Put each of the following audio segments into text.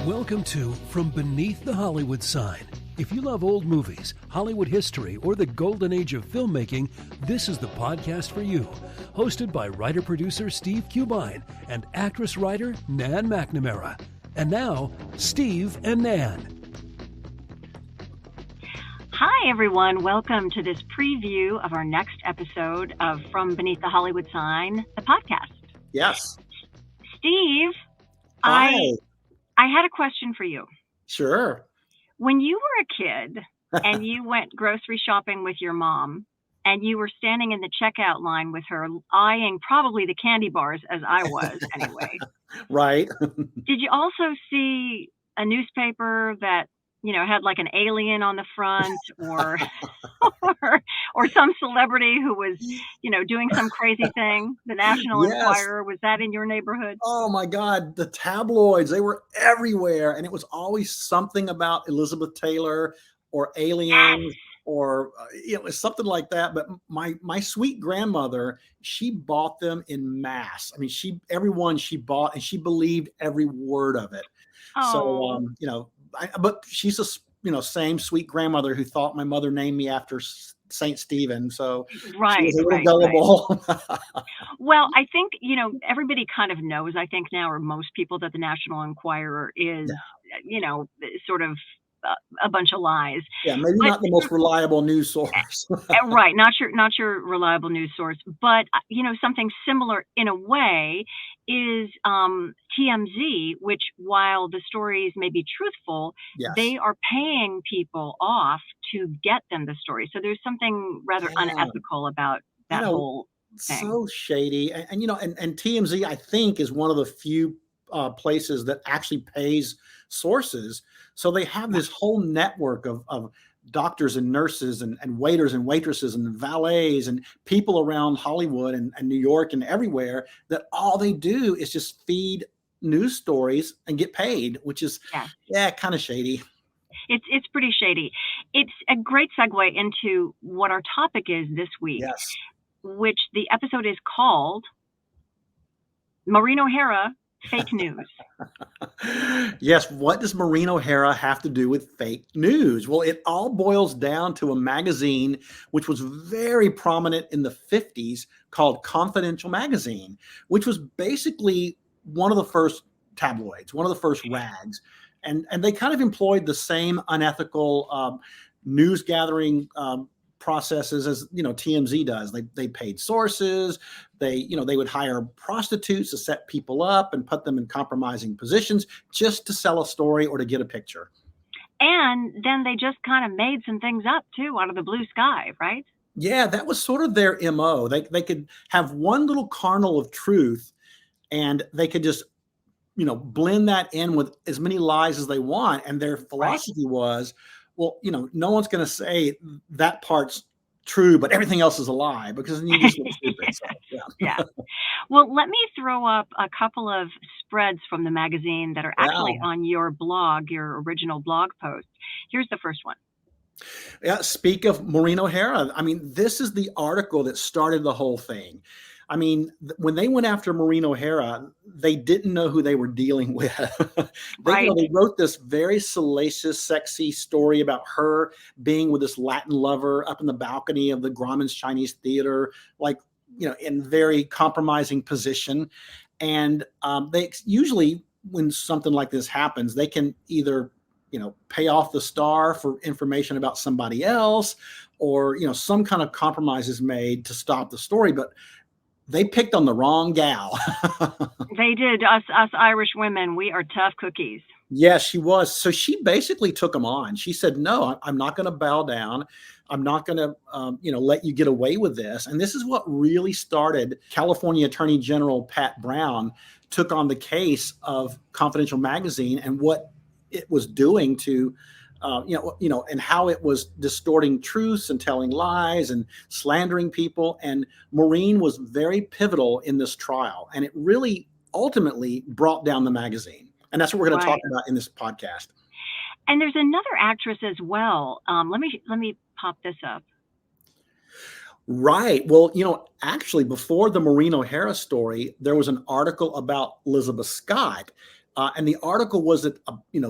Welcome to From Beneath the Hollywood Sign. If you love old movies, Hollywood history, or the golden age of filmmaking, this is the podcast for you. Hosted by writer-producer Steve Cubine and actress-writer Nan McNamara. And now, Steve and Nan. Hi, everyone. Welcome to this preview of our next episode of From Beneath the Hollywood Sign, the podcast. Yes. Steve, Hi. I had a question for you. Sure. When you were a kid and you went grocery shopping with your mom and you were standing in the checkout line with her, eyeing probably the candy bars, as I was anyway. Right. Did you also see a newspaper that, had like an alien on the front or or some celebrity who was, doing some crazy thing? The National Yes. Enquirer, was that in your neighborhood? Oh my God. The tabloids, they were everywhere. And it was always something about Elizabeth Taylor or aliens or, something like that. But my sweet grandmother, she bought them in mass. I mean, every one she bought, and she believed every word of it. Oh. So, but she's a, same sweet grandmother who thought my mother named me after Saint Stephen. So Right, she was a little right. gullible. Well, I think, everybody kind of knows, I think now, or most people, that the National Enquirer is, sort of a bunch of lies. Yeah, maybe But not the most reliable news source. right, not your reliable news source, but something similar in a way is TMZ, which, while the stories may be truthful, Yes. they are paying people off to get them the story. So there's something rather unethical about that whole thing. So shady. And TMZ, I think, is one of the few places that actually pays sources. So they have this whole network of doctors and nurses and waiters and waitresses and valets and people around Hollywood and New York and everywhere, that all they do is just feed news stories and get paid, which is, kind of shady. It's pretty shady. It's a great segue into what our topic is this week, Yes. which the episode is called Maureen O'Hara, Fake News. Yes. What does Maureen O'Hara have to do with fake news? Well, it all boils down to a magazine which was very prominent in the 50s called Confidential Magazine, which was basically one of the first tabloids, one of the first rags. And they kind of employed the same unethical news gathering processes as TMZ does. They paid sources. They would hire prostitutes to set people up and put them in compromising positions just to sell a story or to get a picture. And then they just kind of made some things up too out of the blue sky, right? Yeah, that was sort of their MO. They could have one little kernel of truth, and they could just blend that in with as many lies as they want. And their philosophy was, well, no one's going to say that part's true, but everything else is a lie, because then you just look stupid. So, yeah. Well, let me throw up a couple of spreads from the magazine that are actually on your blog, your original blog post. Here's the first one. Yeah. Speak of Maureen O'Hara. I mean, this is the article that started the whole thing. I mean, when they went after Maureen O'Hara, they didn't know who they were dealing with. They wrote this very salacious, sexy story about her being with this Latin lover up in the balcony of the Grauman's Chinese Theater, in very compromising position. And they usually, when something like this happens, they can either pay off the star for information about somebody else, or some kind of compromise is made to stop the story. But they picked on the wrong gal. They did. Us Irish women, we are tough cookies. Yes, she was. So she basically took them on. She said, no, I'm not going to bow down. I'm not going to, let you get away with this. And this is what really started. California Attorney General Pat Brown took on the case of Confidential Magazine and what it was doing to and how it was distorting truths and telling lies and slandering people. And Maureen was very pivotal in this trial. And it really ultimately brought down the magazine. And that's what we're going to talk about in this podcast. And there's another actress as well. Let me pop this up. Right. Well, actually, before the Maureen O'Hara story, there was an article about Elizabeth Scott. And the article was that,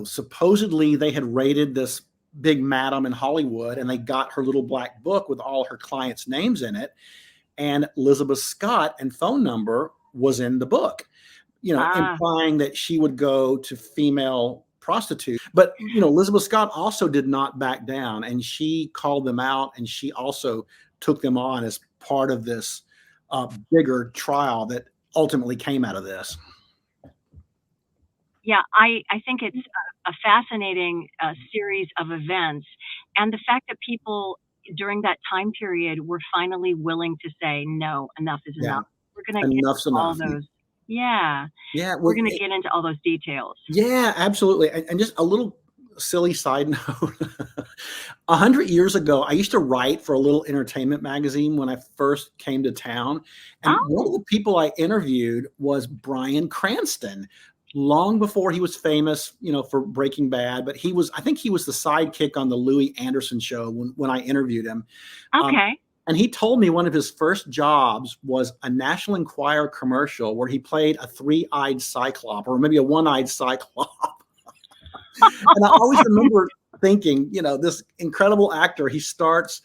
supposedly they had raided this big madam in Hollywood, and they got her little black book with all her clients' names in it. And Elizabeth Scott and phone number was in the book, implying that she would go to female prostitutes. But, Elizabeth Scott also did not back down, and she called them out, and she also took them on as part of this bigger trial that ultimately came out of this. Yeah, I think it's a fascinating series of events. And the fact that people during that time period were finally willing to say, no, enough is enough. We're going to get into all those. Yeah. Yeah. We're going to get into all those details. Yeah, absolutely. And just a little silly side note. 100 years ago, I used to write for a little entertainment magazine when I first came to town. And one of the people I interviewed was Bryan Cranston, long before he was famous, for Breaking Bad. But I think he was the sidekick on the Louis Anderson show when I interviewed him. Okay. And he told me one of his first jobs was a National Enquirer commercial where he played a three-eyed cyclop, or maybe a one-eyed cyclop. And I always remember thinking, this incredible actor, he starts,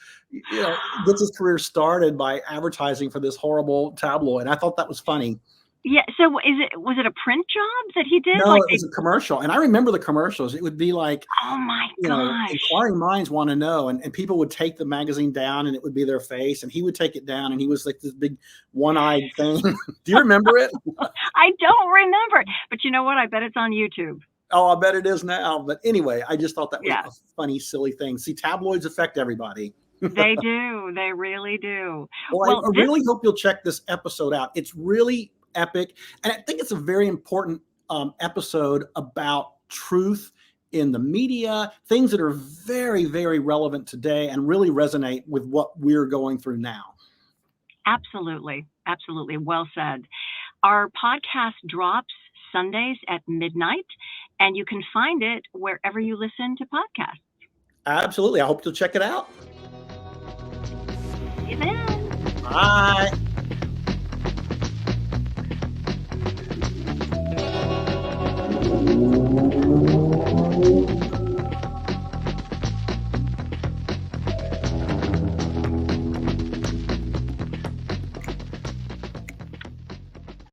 gets his career started by advertising for this horrible tabloid. And I thought that was funny. Yeah. So was it a print job that he did? No, it was a commercial. And I remember the commercials. It would be like, oh my gosh, inquiring minds want to know. And people would take the magazine down and it would be their face, and he would take it down and he was like this big one-eyed thing. Do you remember it? I don't remember. But you know what? I bet it's on YouTube. Oh, I bet it is now. But anyway, I just thought that was a funny, silly thing. See, tabloids affect everybody. They do. They really do. Well, I really hope you'll check this episode out. It's really epic. And I think it's a very important episode about truth in the media, things that are very, very relevant today and really resonate with what we're going through now. Absolutely. Absolutely. Well said. Our podcast drops Sundays at midnight, and you can find it wherever you listen to podcasts. Absolutely. I hope you'll check it out. See you then. Bye.